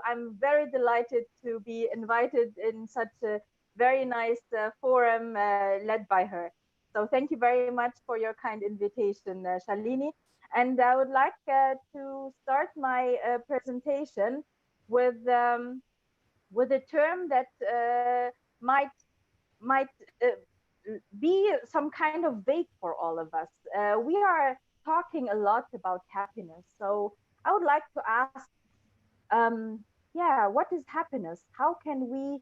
I'm very delighted to be invited in such a very nice forum led by her. So thank you very much for your kind invitation, Shalini. And I would like to start my presentation with um, with a term that might be some kind of vague for all of us. We are talking a lot about happiness, so I would like to ask, yeah, what is happiness? How can we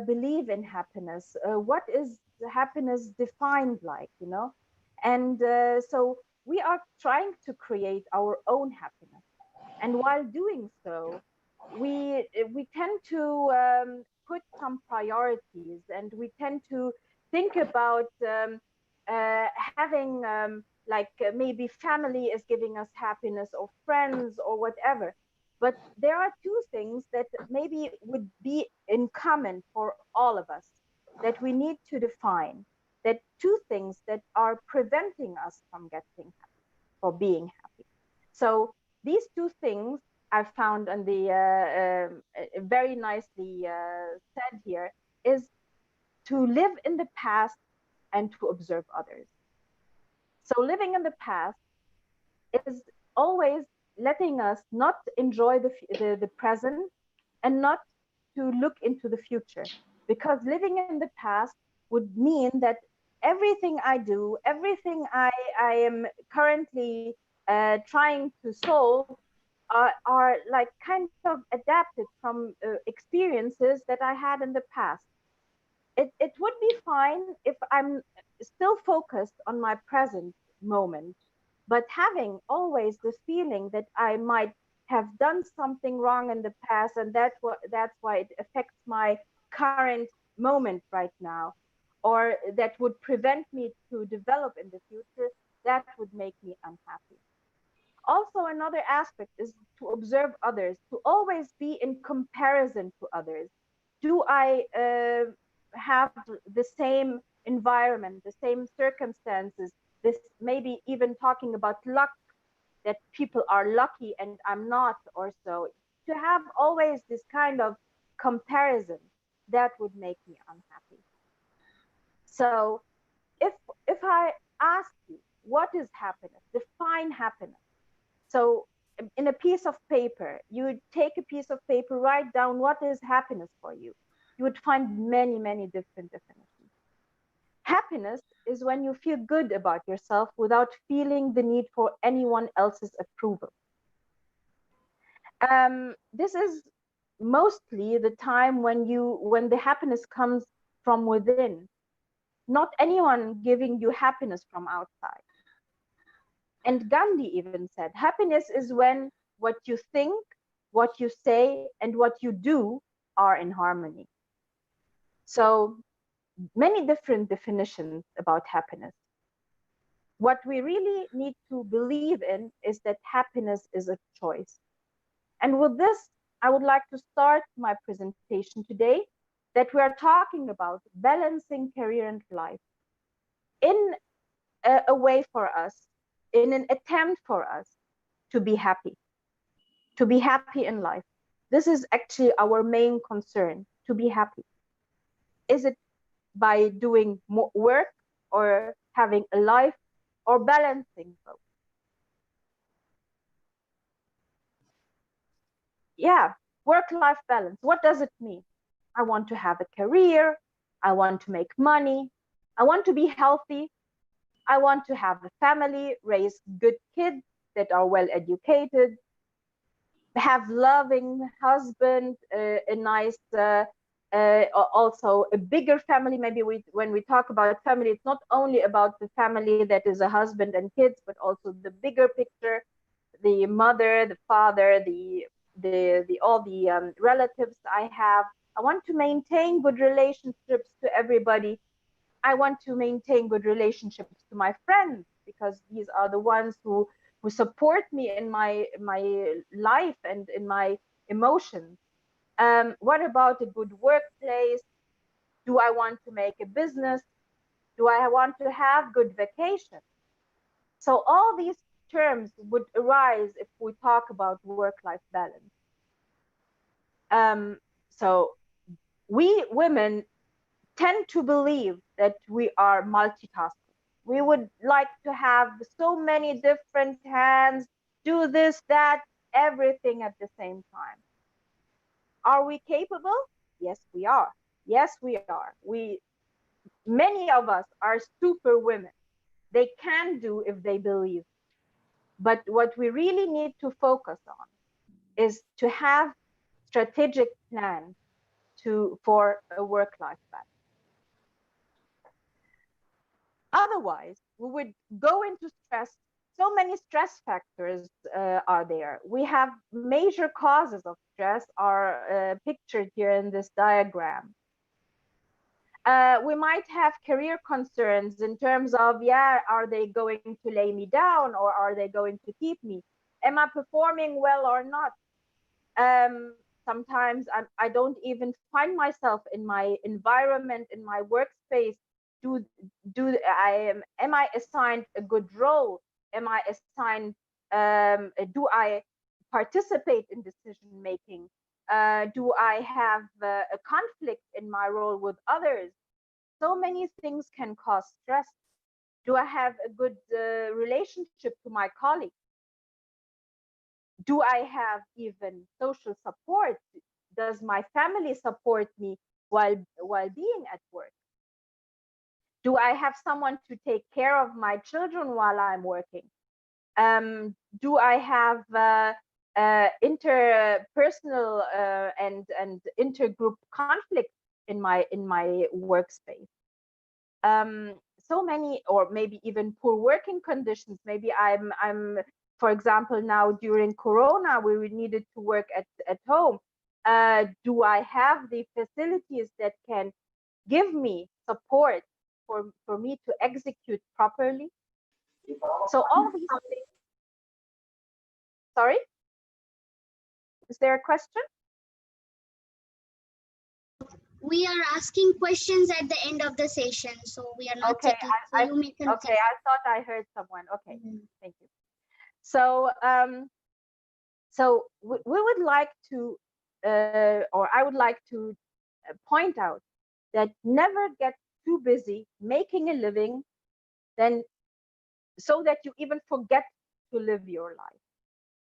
believe in happiness? What is happiness defined like? And so we are trying to create our own happiness, and while doing so, we tend to put some priorities, and we tend to think about having like maybe family is giving us happiness, or friends, or whatever. But there are two things that maybe would be in common for all of us that we need to define. That two things that are preventing us from getting happy or being happy. So these two things I found on the very nicely said here is to live in the past and to observe others. So living in the past is always letting us not enjoy the present and not to look into the future, because living in the past would mean that everything I do, everything I am currently trying to solve are like kind of adapted from experiences that I had in the past. It would be fine if I'm still focused on my present moment, but having always the feeling that I might have done something wrong in the past, and that's why it affects my current moment right now, or that would prevent me to develop in the future, that would make me unhappy. Also, another aspect is to observe others, to always be in comparison to others. Do I have the same environment, the same circumstances? This maybe even talking about luck, that people are lucky and I'm not, or so. To have always this kind of comparison, that would make me unhappy. So if if I ask you, what is happiness? Define happiness. So in a piece of paper, you would take a piece of paper, write down what is happiness for you. You would find many, many different definitions. Happiness is when you feel good about yourself without feeling the need for anyone else's approval. This is mostly the time when the happiness comes from within, not anyone giving you happiness from outside. And Gandhi even said, happiness is when what you think, what you say, and what you do are in harmony. So many different definitions about happiness. What we really need to believe in is that happiness is a choice. And with this, I would like to start my presentation today, that we are talking about balancing career and life in a way for us, in an attempt for us to be happy in life. This is actually our main concern, to be happy. Is it by doing more work, or having a life, or balancing both? Yeah, work-life balance. What does it mean? I want to have a career. I want to make money. I want to be healthy. I want to have a family, raise good kids that are well educated, have loving husband, a nice, also a bigger family. Maybe when we talk about family, it's not only about the family that is a husband and kids, but also the bigger picture, the mother, the father, the all the relatives I have. I want to maintain good relationships to everybody. I want to maintain good relationships to my friends, because these are the ones who support me in my life and in my emotions. What about a good workplace? Do I want to make a business? Do I want to have good vacation? So all these terms would arise if we talk about work-life balance. So we women tend to believe that we are multitasking. We would like to have so many different hands, do this, that, everything at the same time. Are we capable? Yes, we are. Yes, we are. Many of us are super women. They can do if they believe. But what we really need to focus on is to have strategic plan for a work-life balance. Otherwise, we would go into stress. So many stress factors are there. We have major causes of stress are pictured here in this diagram. We might have career concerns in terms of, yeah, are they going to lay me down or are they going to keep me? Am I performing well or not? Sometimes I don't even find myself in my environment, in my workspace. Do am I assigned a good role? Am I assigned? Do I participate in decision making? Do I have a conflict in my role with others? So many things can cause stress. Do I have a good relationship to my colleagues? Do I have even social support? Does my family support me while being at work? Do I have someone to take care of my children while I'm working? Do I have interpersonal and intergroup conflict in my workspace? So many, or maybe even poor working conditions. Maybe I'm for example, now during Corona, we needed to work at home. Do I have the facilities that can give me support for me to execute properly? So all these things. Sorry, is there a question? We are asking questions at the end of the session, so we are not Okay, checking. So you may continue. okay, I thought I heard someone. Okay, thank you. So we would like to, or I would like to point out that never get too busy making a living, then so that you even forget to live your life.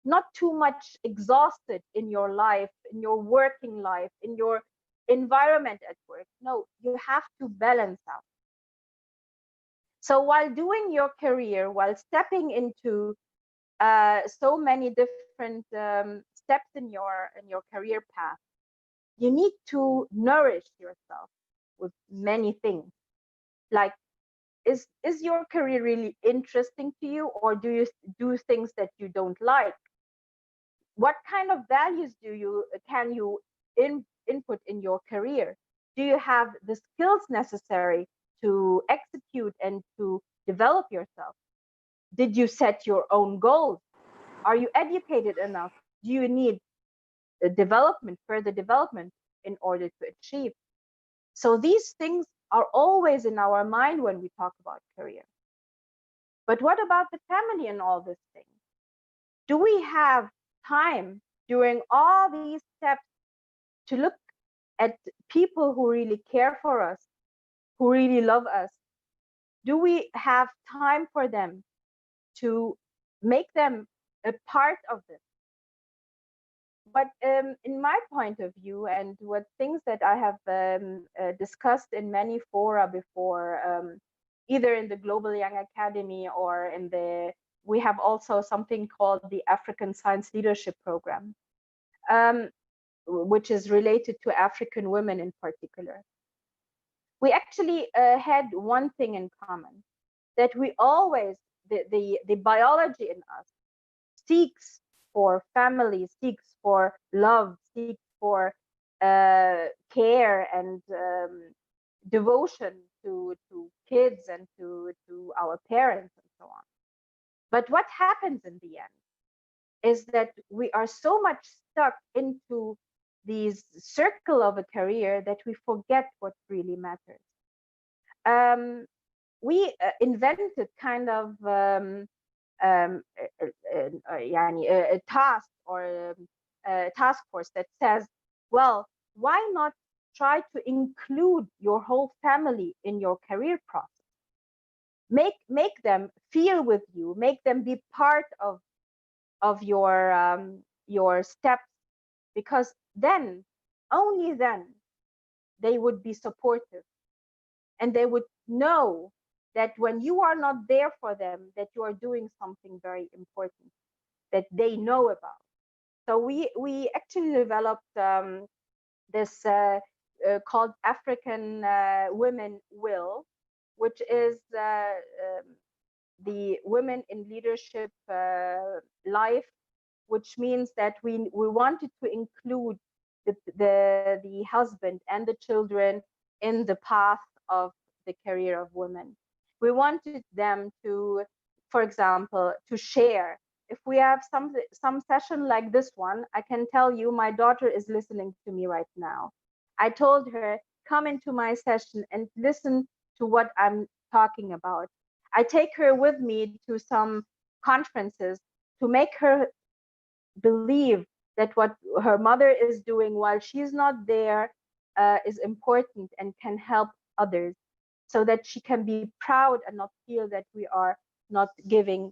Not too much exhausted in your life, in your working life, in your environment at work. No, you have to balance out. So while doing your career, while stepping into so many different steps in your career path, you need to nourish yourself with many things. Like, is your career really interesting to you, or do you do things that you don't like? What kind of values can you input in your career? Do you have the skills necessary to execute and to develop yourself? Did you set your own goals? Are you educated enough? Do you need further development in order to achieve? So these things are always in our mind when we talk about career. But what about the family and all these things? Do we have time during all these steps to look at people who really care for us, who really love us? Do we have time for them to make them a part of this? But in my point of view, and what things that I have discussed in many fora before, either in the Global Young Academy or we have also something called the African Science Leadership Program, which is related to African women in particular. We actually had one thing in common, that we always, the biology in us seeks for family, seeks for love, seeks for care and devotion to kids and to our parents and so on. But what happens in the end is that we are so much stuck into these circle of a career that we forget what really matters. We invented kind of a task or a task force that says Well, why not try to include your whole family in your career process? Make them feel with you, make them be part of your steps, because then, only then, they would be supportive, and they would know that when you are not there for them, that you are doing something very important that they know about. So we actually developed this called African Women Will, which is the Women in Leadership Life, which means that we wanted to include the husband and the children in the path of the career of women. We wanted them to, for example, to share. If we have some session like this one, I can tell you my daughter is listening to me right now. I told her, come into my session and listen to what I'm talking about. I take her with me to some conferences to make her believe that what her mother is doing while she's not there is important and can help others, so that she can be proud and not feel that we are not giving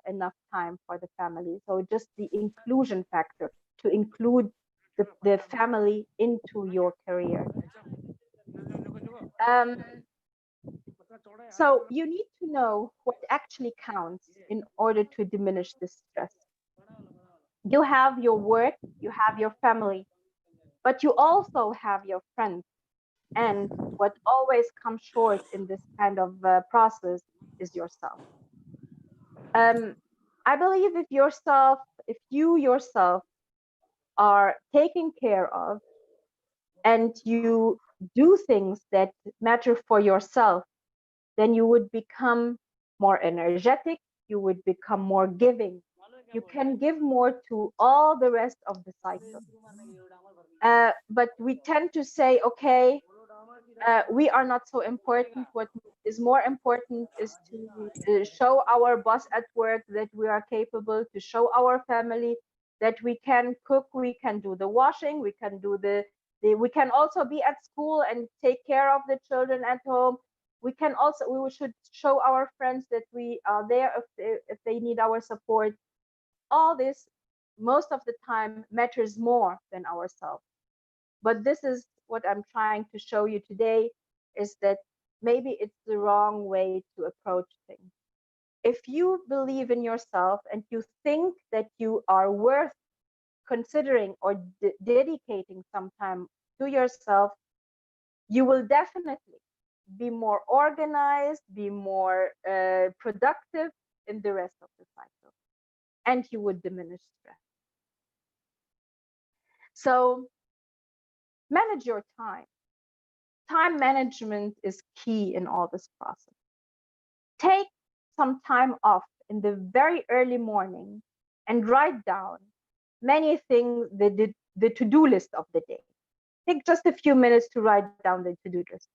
enough time for the family. So just the inclusion factor, to include the family into your career. Um, so you need to know what actually counts in order to diminish this stress. You have your work, you have your family, but you also have your friends. And what always comes short in this kind of process is yourself. Um, I believe if you yourself are taken care of, and you do things that matter for yourself, then you would become more energetic, you would become more giving. You can give more to all the rest of the cycle. But we tend to say, okay, we are not so important. What is more important is to show our boss at work that we are capable, to show our family that we can cook, we can do the washing, we can do we can also be at school and take care of the children at home. We should show our friends that we are there if they need our support. All this, most of the time, matters more than ourselves. But this is what I'm trying to show you today, is that maybe it's the wrong way to approach things. If you believe in yourself and you think that you are worth considering or dedicating some time to yourself, you will definitely be more organized, be more productive in the rest of the cycle, and you would diminish stress. So manage your time. Time management is key in all this process. Take some time off in the very early morning and write down many things, the to-do list of the day. Take just a few minutes to write down the to-do list.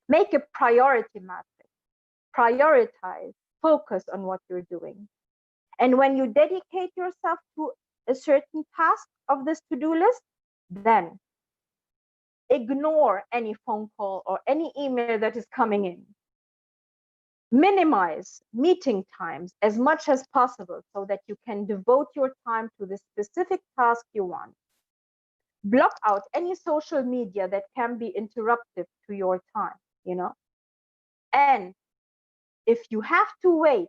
Make a priority matrix. Prioritize, focus on what you're doing. And when you dedicate yourself to a certain task of this to-do list, then ignore any phone call or any email that is coming in. Minimize meeting times as much as possible so that you can devote your time to the specific task you want. Block out any social media that can be interruptive to your time. And if you have to wait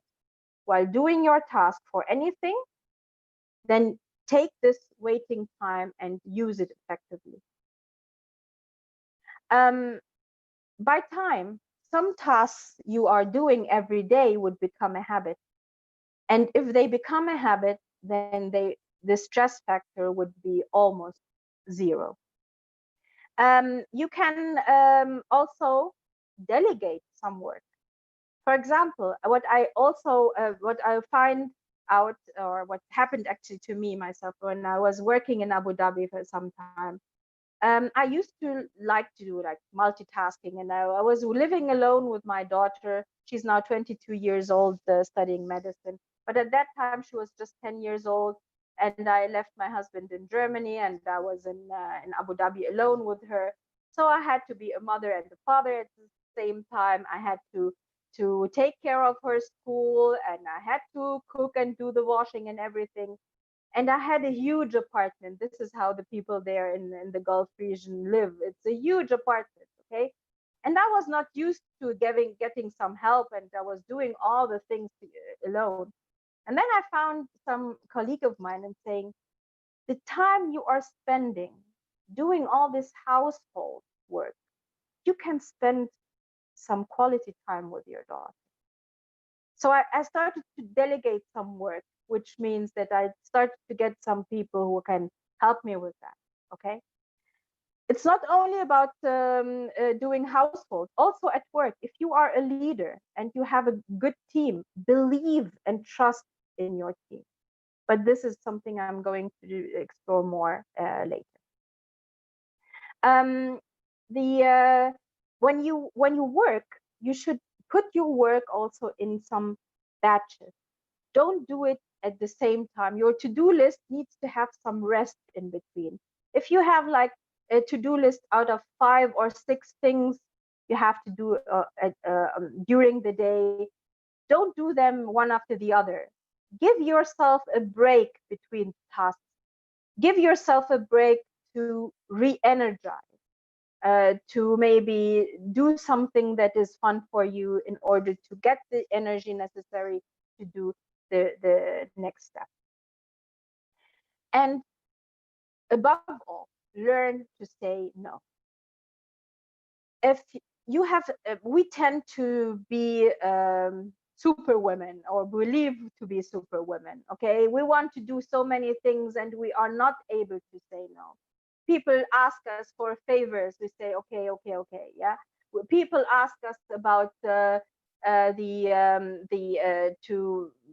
while doing your task for anything, then take this waiting time and use it effectively. By time, some tasks you are doing every day would become a habit. And if they become a habit, then the stress factor would be almost zero. You can also delegate some work. For example, what I find out, or what happened actually to me myself when I was working in Abu Dhabi for some time. I used to like to do like multitasking, and I was living alone with my daughter. She's now 22 years old, studying medicine. But at that time, she was just 10 years old, and I left my husband in Germany, and I was in Abu Dhabi alone with her. So I had to be a mother and a father at the same time. I had to take care of her school, and I had to cook and do the washing and everything. And I had a huge apartment. This is how the people there in the Gulf region live. It's a huge apartment, okay? And I was not used to getting some help, and I was doing all the things alone. And then I found some colleague of mine and saying, the time you are spending doing all this household work, you can spend some quality time with your daughter. So I started to delegate some work, which means that I started to get some people who can help me with that. Okay. It's not only about doing household, also at work. If you are a leader and you have a good team, believe and trust in your team. But this is something I'm going to explore more later. Um, the when you work, you should put your work also in some batches. Don't do it at the same time. Your to-do list needs to have some rest in between. If you have like a to-do list out of 5 or 6 things you have to do during the day, don't do them one after the other. Give yourself a break between tasks. Give yourself a break to re-energize, to maybe do something that is fun for you in order to get the energy necessary to do the next step. And above all, learn to say no. If you have, we tend to be super women, or believe to be super women. Okay, we want to do so many things and we are not able to say no. People ask us for favors, we say okay, okay, okay. Yeah, people ask us about to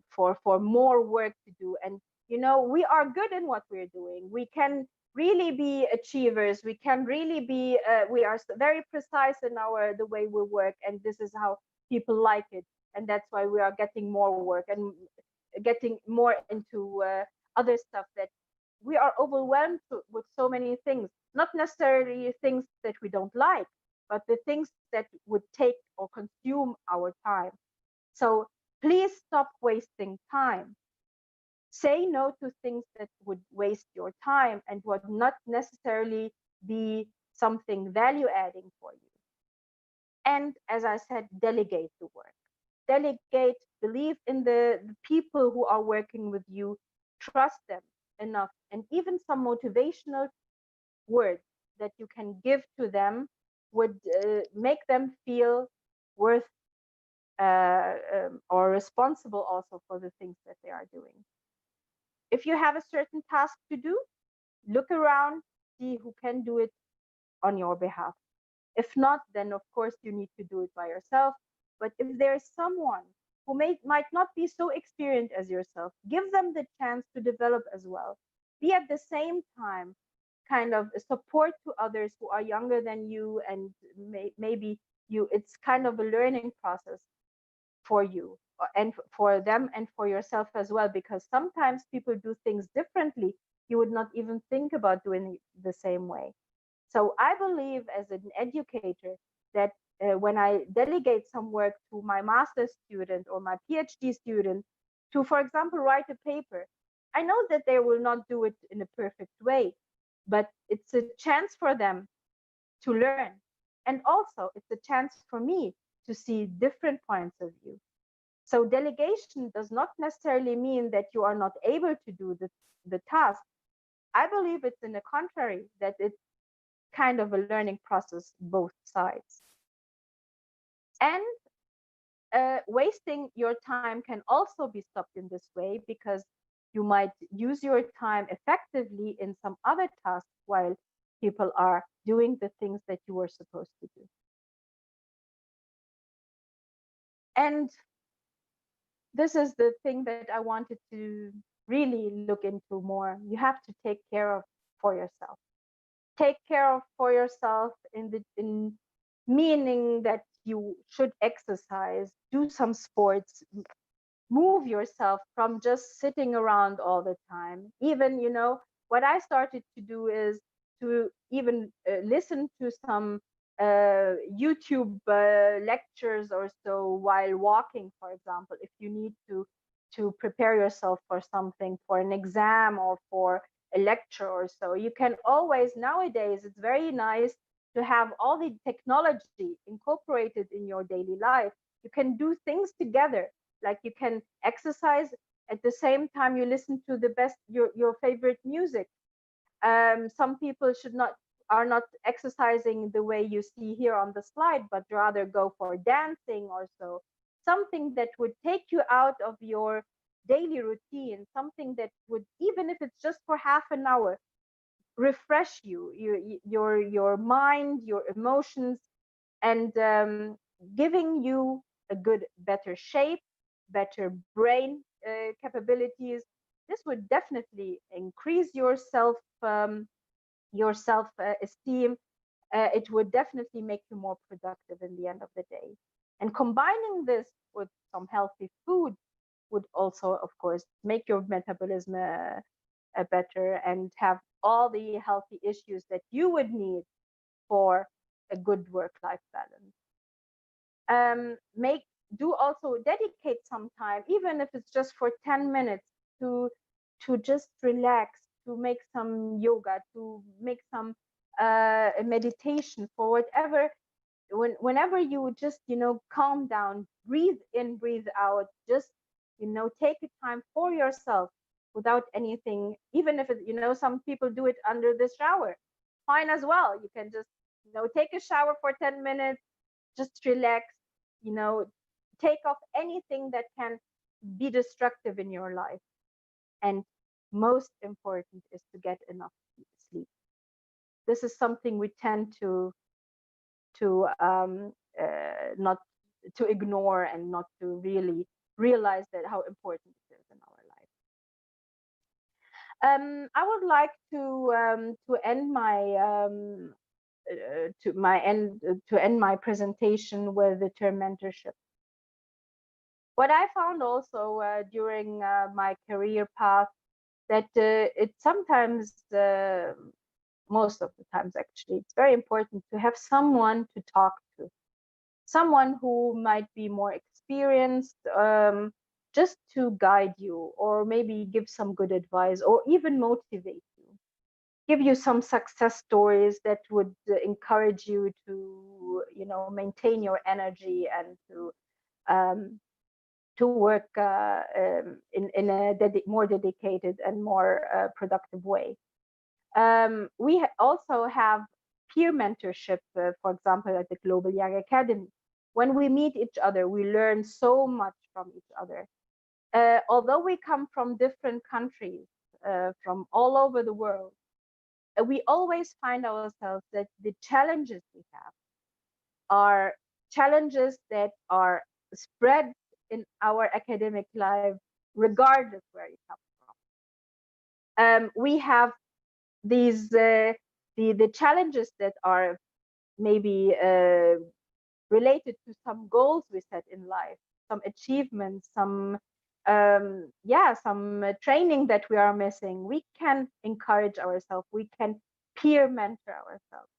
for more work to do, and we are good in what we're doing. We can really be achievers. We can really be we are very precise in our the way we work, and this is how people like it, and that's why we are getting more work and getting more into other stuff, that we are overwhelmed with so many things, not necessarily things that we don't like, but the things that would take or consume our time. So please stop wasting time. Say no to things that would waste your time and would not necessarily be something value adding for you. And as I said, delegate the work. Delegate, believe in the people who are working with you, trust them enough, and even some motivational words that you can give to them would make them feel worth or responsible also for the things that they are doing. If you have a certain task to do, look around, see who can do it on your behalf. If not, then of course you need to do it by yourself. But if there is someone who might not be so experienced as yourself, give them the chance to develop as well. Be at the same time kind of a support to others who are younger than you, and maybe it's kind of a learning process for you, and for them and for yourself as well, because sometimes people do things differently. You would not even think about doing it the same way. So I believe as an educator that when I delegate some work to my master's student or my PhD student to, for example, write a paper, I know that they will not do it in a perfect way, but it's a chance for them to learn. And also it's a chance for me to see different points of view. So delegation does not necessarily mean that you are not able to do the task. I believe it's in the contrary, that it's kind of a learning process both sides. And wasting your time can also be stopped in this way, because you might use your time effectively in some other tasks while people are doing the things that you were supposed to do. And this is the thing that I wanted to really look into more. You have to take care of for yourself. Take care of for yourself in meaning that you should exercise, do some sports, move yourself from just sitting around all the time. Even, what I started to do is to even listen to some YouTube lectures or so while walking, for example, if you need to prepare yourself for something, for an exam or for a lecture or so. You can always, nowadays, it's very nice to have all the technology incorporated in your daily life. You can do things together, like you can exercise at the same time you listen to the best your favorite music. Some people should not are not exercising the way you see here on the slide, but rather go for dancing or so. Something that would take you out of your daily routine, something that would, even if it's just for half an hour, refresh you, your mind, your emotions, and giving you a good, better shape, better brain capabilities. This would definitely increase your self esteem. It would definitely make you more productive in the end of the day. And combining this with some healthy food would also, of course, make your metabolism better and have all the healthy issues that you would need for a good work-life balance. Make do also dedicate some time, even if it's just for 10 minutes, to just relax, to make some yoga, to make some meditation, for whatever. Whenever you just calm down, breathe in, breathe out, just take a time for yourself without anything. Even if some people do it under the shower, fine as well. You can just take a shower for 10 minutes, just relax, you know take off anything that can be destructive in your life. And most important is to get enough sleep. This is something we tend to not to ignore, and not to really realize that how important it is in our life. I would like to end my to end my presentation with the term mentorship. What I found also during my career path, that it sometimes, most of the times actually, it's very important to have someone to talk to, someone who might be more experienced, just to guide you, or maybe give some good advice, or even motivate you, give you some success stories that would encourage you to maintain your energy, and um, to work in a more dedicated and more productive way. We also have peer mentorship, for example, at the Global Young Academy. When we meet each other, we learn so much from each other. Although we come from different countries, from all over the world, we always find ourselves that the challenges we have are challenges that are spread in our academic life, regardless where you come from. We have these the challenges that are maybe related to some goals we set in life, some achievements, some training that we are missing. We can encourage ourselves. We can peer mentor ourselves.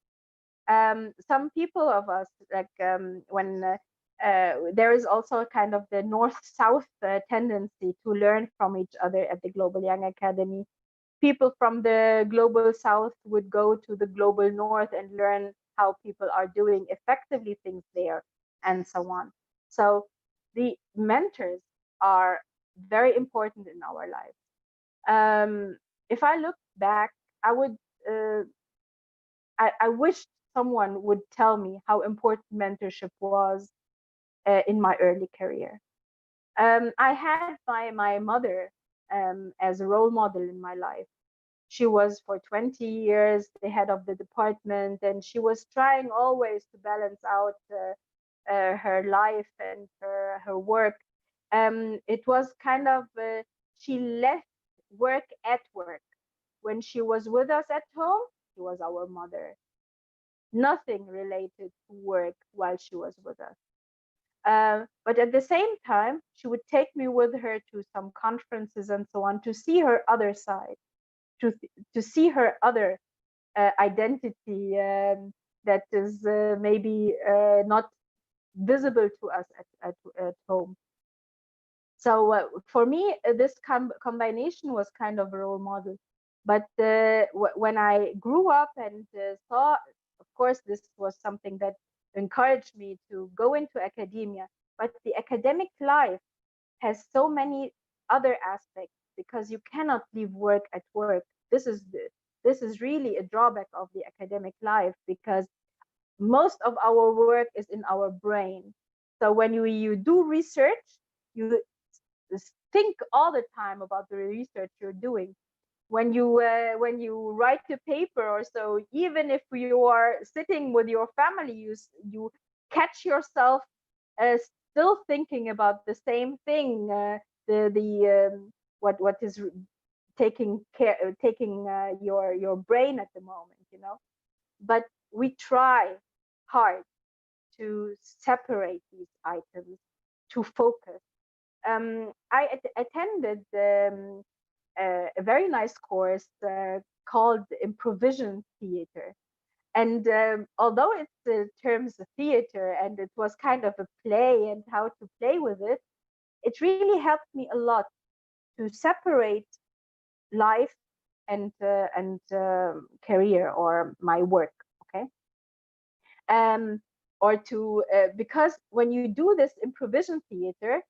Some people of us, like when there is also a kind of the north-south tendency to learn from each other at the Global Young Academy. People from the global south would go to the global north and learn how people are doing effectively things there, and so on. So the mentors are very important in our lives. If I look back, I would uh, I wish someone would tell me how important mentorship was in my early career. I had my mother as a role model in my life. She was for 20 years the head of the department, and she was trying always to balance out her life and her work. It was kind of she left work at work. When she was with us at home, she was our mother. Nothing related to work while she was with us. But at the same time, she would take me with her to some conferences and so on to see her other side, to see her other identity that is maybe not visible to us at home. So for me, this combination was kind of a role model. But when I grew up and saw, of course, this was something that encouraged me to go into academia. But the academic life has so many other aspects because you cannot leave work at work. This is really a drawback of the academic life because most of our work is in our brain. So when you do research, you think all the time about the research you're doing. When you write a paper or so, even if you are sitting with your family, you catch yourself still thinking about the same thing, what is taking your brain at the moment, you know. But we try hard to separate these items, to focus. I attended a very nice course called Improvision Theater. And although it's terms of theater and it was kind of a play and how to play with it really helped me a lot to separate life and career or my work. Okay. Or to because when you do this improvisation theater,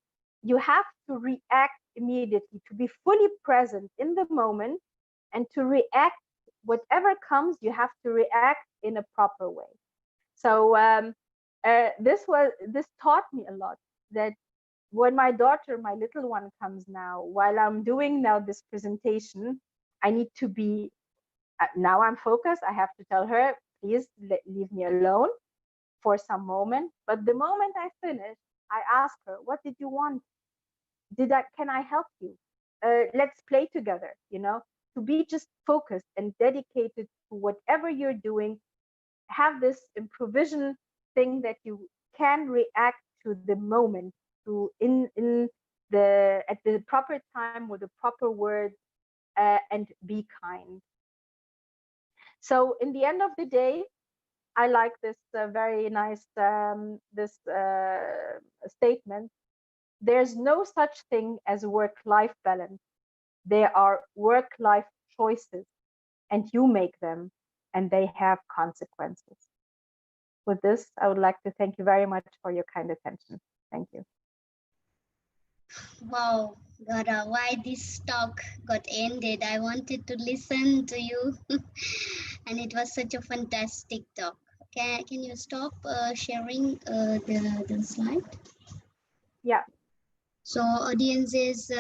you have to react immediately, to be fully present in the moment, and to react whatever comes. You have to react in a proper way. So this taught me a lot, that when my daughter, my little one, comes now, while I'm doing now this presentation, I need to be now I'm focused. I have to tell her, please leave me alone for some moment. But the moment I finish, I ask her, what did you want? Can I help you? Let's play together, you know, to be just focused and dedicated to whatever you're doing. Have this improvisation thing that you can react to the moment, to in the at the proper time with the proper words, and be kind. So in the end of the day, I like this very nice this statement. There's no such thing as work-life balance. There are work-life choices, and you make them, and they have consequences. With this, I would like to thank you very much for your kind attention. Thank you. Wow, Ghada, why this talk got ended? I wanted to listen to you, and it was such a fantastic talk. Can you stop sharing the slide? Yeah. So audiences,